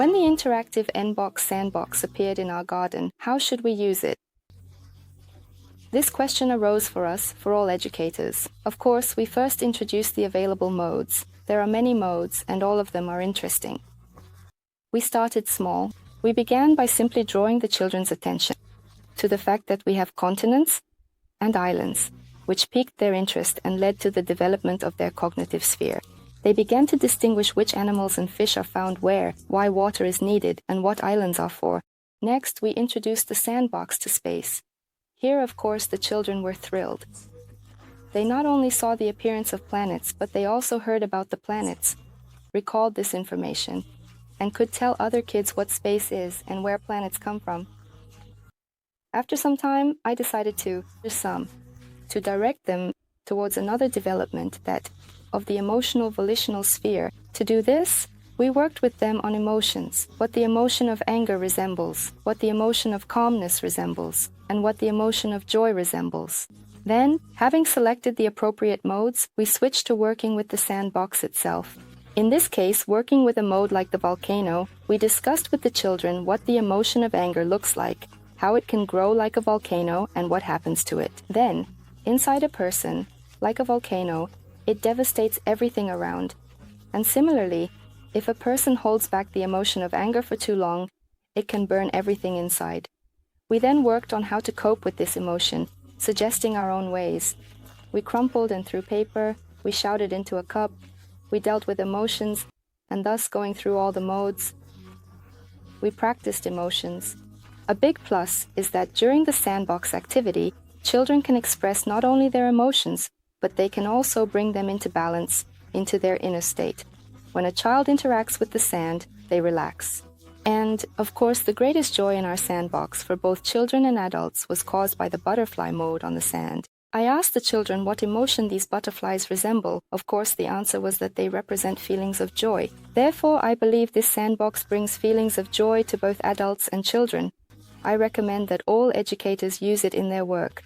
When the interactive N-box sandbox appeared in our garden, how should we use it? This question arose for us, for all educators. Of course, we first introduced the available modes. There are many modes, and all of them are interesting. We started small. We began by simply drawing the children's attention to the fact that we have continents and islands, which piqued their interest and led to the development of their cognitive sphere. They began to distinguish which animals and fish are found where, why water is needed, and what islands are for. Next, we introduced the sandbox to space. Here, of course, the children were thrilled. They not only saw the appearance of planets, but they also heard about the planets, recalled this information, and could tell other kids what space is and where planets come from. After some time, I decided to direct them towards another development, that of the emotional volitional sphere. To do this, we worked with them on emotions, what the emotion of anger resembles, what the emotion of calmness resembles, and what the emotion of joy resembles. Then, having selected the appropriate modes, we switched to working with the sandbox itself. In this case, working with a mode like the volcano, we discussed with the children what the emotion of anger looks like, how it can grow like a volcano, and what happens to it. Then, inside a person, like a volcano, it devastates everything around. And similarly, if a person holds back the emotion of anger for too long, it can burn everything inside. We then worked on how to cope with this emotion, suggesting our own ways. We crumpled and threw paper, we shouted into a cup, we dealt with emotions, and thus going through all the modes. We practiced emotions. A big plus is that during the sandbox activity, children can express not only their emotions, but they can also bring them into balance, into their inner state. When a child interacts with the sand, they relax. And, of course, the greatest joy in our sandbox for both children and adults was caused by the butterfly mode on the sand. I asked the children what emotion these butterflies resemble. Of course, the answer was that they represent feelings of joy. Therefore, I believe this sandbox brings feelings of joy to both adults and children. I recommend that all educators use it in their work.